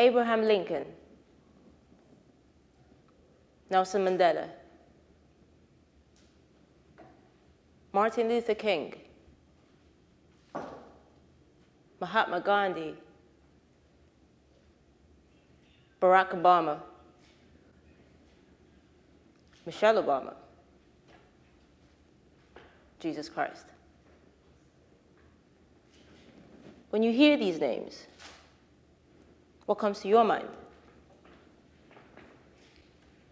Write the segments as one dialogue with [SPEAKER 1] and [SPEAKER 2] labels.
[SPEAKER 1] Abraham Lincoln, Nelson Mandela, Martin Luther King, Mahatma Gandhi, Barack Obama, Michelle Obama, Jesus Christ. When you hear these names, what comes to your mind?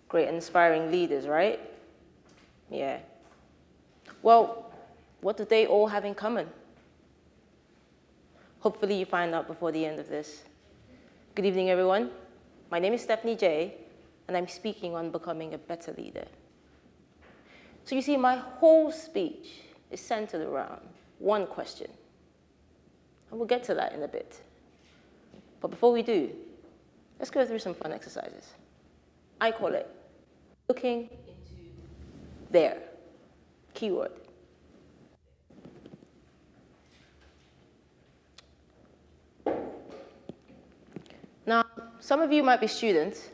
[SPEAKER 1] Great inspiring leaders, right? Yeah. Well, what do they all have in common? Hopefully you find out before the end of this. Good evening, everyone. My name is Stephanie J, and I'm speaking on becoming a better leader. So you see, my whole speech is centered around one question. And we'll get to that in a bit. But before we do, let's go through some fun exercises. I call it looking into there. Keyword. Now, some of you might be students.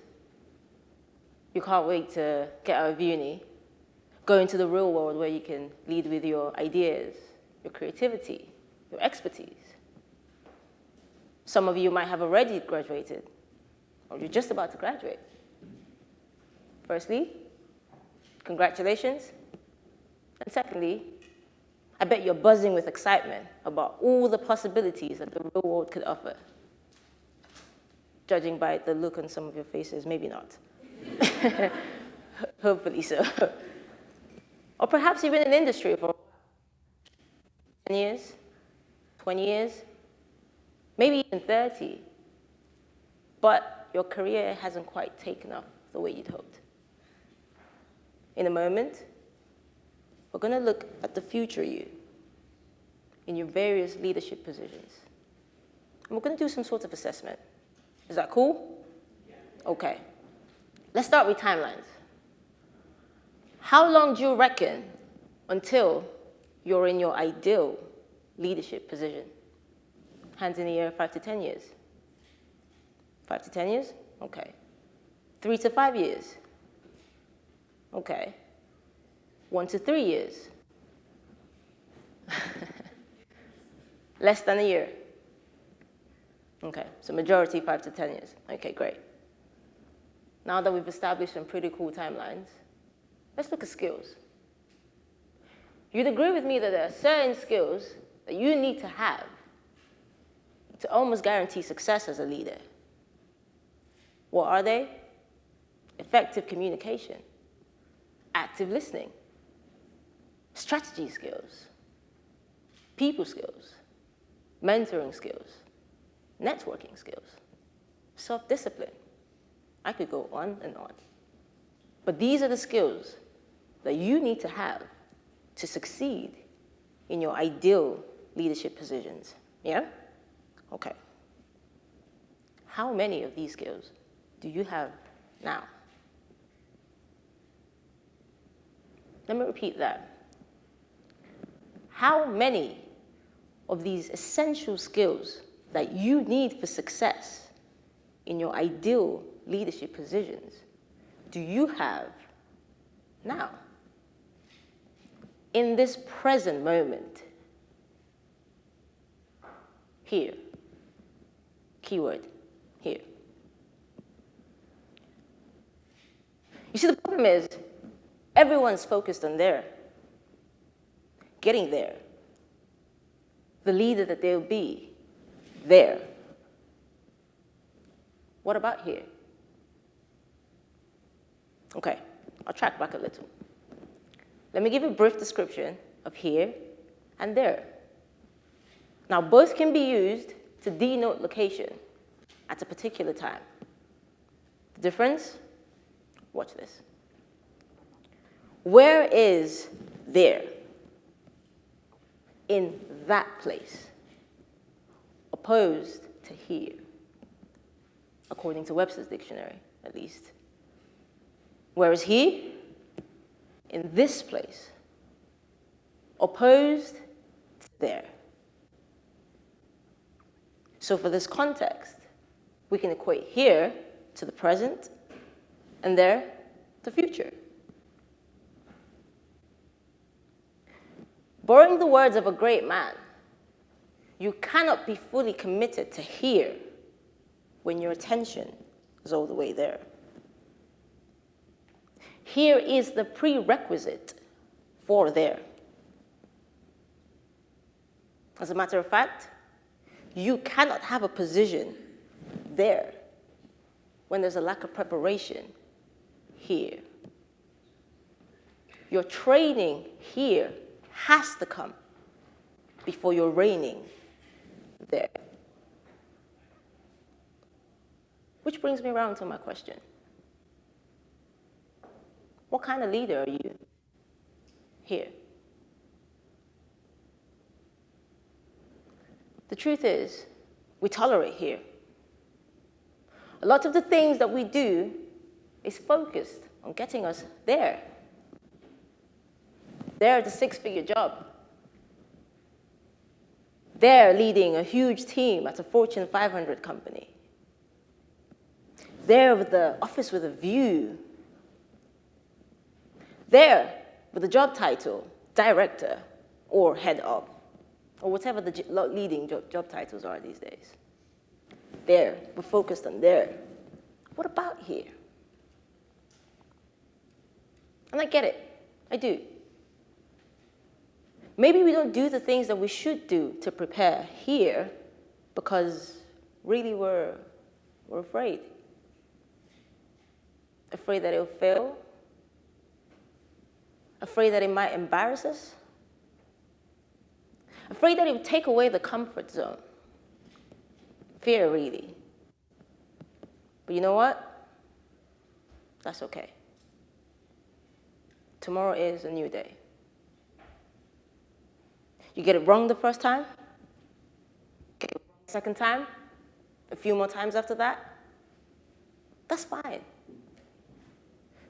[SPEAKER 1] You can't wait to get out of uni, go into the real world where you can lead with your ideas, your creativity, your expertise. Some of you might have already graduated, or you're just about to graduate. Firstly, congratulations. And secondly, I bet you're buzzing with excitement about all the possibilities that the real world could offer. Judging by the look on some of your faces, maybe not. Hopefully so. Or perhaps you've been in industry for 10 years, 20 years, maybe even 30, but your career hasn't quite taken off the way you'd hoped. In a moment, we're going to look at the future you in your various leadership positions. And we're going to do some sort of assessment. Is that cool? Yeah. Okay. Let's start with timelines. How long do you reckon until you're in your ideal leadership position? Hands in the air, 5 to 10 years. 5 to 10 years? Okay. 3 to 5 years? Okay. 1 to 3 years? Less than a year? Okay, so majority 5 to 10 years. Okay, great. Now that we've established some pretty cool timelines, let's look at skills. You'd agree with me that there are certain skills that you need to have to almost guarantee success as a leader. What are they? Effective communication, active listening, strategy skills, people skills, mentoring skills, networking skills, self-discipline. I could go on and on. But these are the skills that you need to have to succeed in your ideal leadership positions. Yeah? Okay. How many of these skills do you have now? Let me repeat that. How many of these essential skills that you need for success in your ideal leadership positions do you have now? In this present moment, here, keyword, here. You see, the problem is everyone's focused on there, getting there, the leader that they'll be there. What about here? Okay, I'll track back a little. Let me give a brief description of here and there. Now, both can be used to denote location at a particular time. The difference? Watch this. Where is there? In that place, opposed to here, according to Webster's dictionary, at least. Where is he? In this place, opposed to there. So for this context, We can equate here to the present and there to future. Borrowing the words of a great man, you cannot be fully committed to here when your attention is all the way there. Here is the prerequisite for there. As a matter of fact, you cannot have a position there when there's a lack of preparation here. Your training here has to come before you're reigning there. Which brings me around to my question. What kind of leader are you here? The truth is, we tolerate here. A lot of the things that we do is focused on getting us there. There, the six-figure job. There, leading a huge team at a Fortune 500 company. There, with the office with a view. There, with the job title, director or head of, or whatever the leading job titles are these days. There, we're focused on there. What about here? And I get it, I do. Maybe we don't do the things that we should do to prepare here because really we're afraid. Afraid that it'll fail. Afraid that it might embarrass us. Afraid that it would take away the comfort zone. Fear, really. But you know what? That's okay. Tomorrow is a new day. You get it wrong the first time, get it wrong the second time, a few more times after that, that's fine.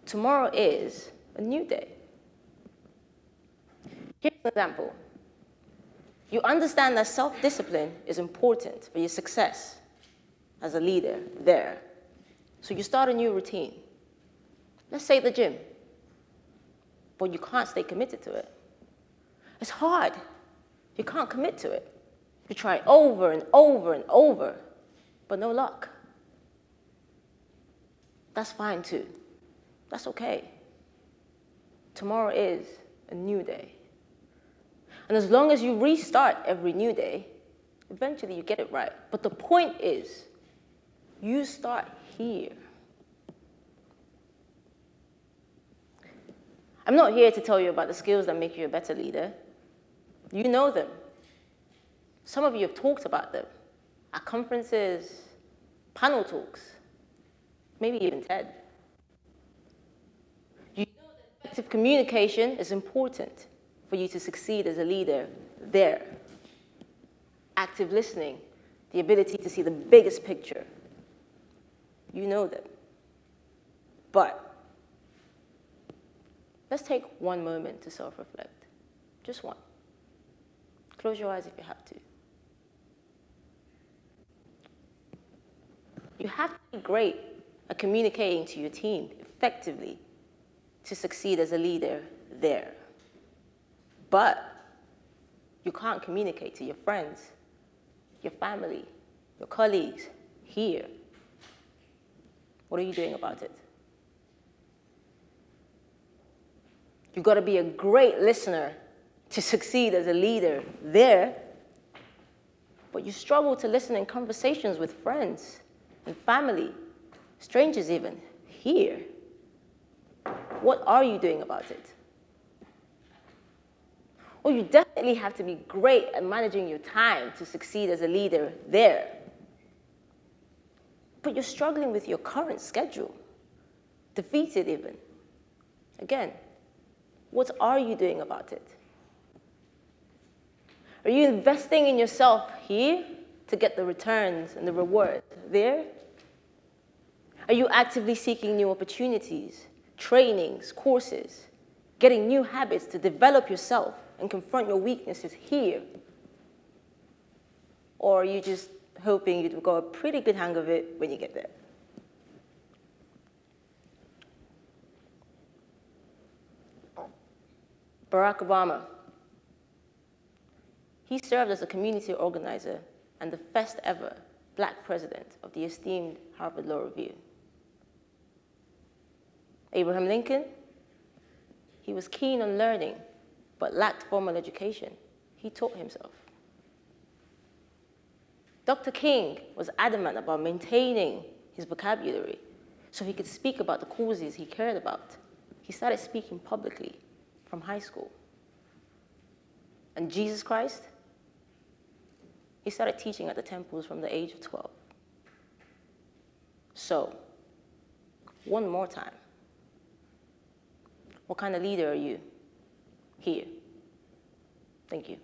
[SPEAKER 1] Tomorrow is a new day. Here's an example. You understand that self-discipline is important for your success as a leader there. So you start a new routine. Let's say the gym. But you can't stay committed to it. It's hard. You can't commit to it. You try over and over and over, but no luck. That's fine too. That's okay. Tomorrow is a new day. And as long as you restart every new day, eventually you get it right. But the point is, you start here. I'm not here to tell you about the skills that make you a better leader. You know them. Some of you have talked about them at conferences, panel talks, maybe even TED. You know that effective communication is important for you to succeed as a leader there. Active listening, the ability to see the biggest picture. You know them. But let's take one moment to self-reflect. Just one. Close your eyes if you have to. You have to be great at communicating to your team effectively to succeed as a leader there. But you can't communicate to your friends, your family, your colleagues here. What are you doing about it? You've got to be a great listener to succeed as a leader there, but you struggle to listen in conversations with friends and family, strangers even, here. What are you doing about it? Or you definitely have to be great at managing your time to succeed as a leader there. But you're struggling with your current schedule, defeated even. Again, what are you doing about it? Are you investing in yourself here to get the returns and the rewards there? Are you actively seeking new opportunities, trainings, courses, getting new habits to develop yourself and confront your weaknesses here? Or are you just hoping you've got a pretty good hang of it when you get there. Barack Obama. He served as a community organizer and the first ever Black president of the esteemed Harvard Law Review. Abraham Lincoln. He was keen on learning, but lacked formal education. He taught himself. Dr. King was adamant about maintaining his vocabulary so he could speak about the causes he cared about. He started speaking publicly from high school. And Jesus Christ, he started teaching at the temples from the age of 12. So, one more time. What kind of leader are you here? Thank you.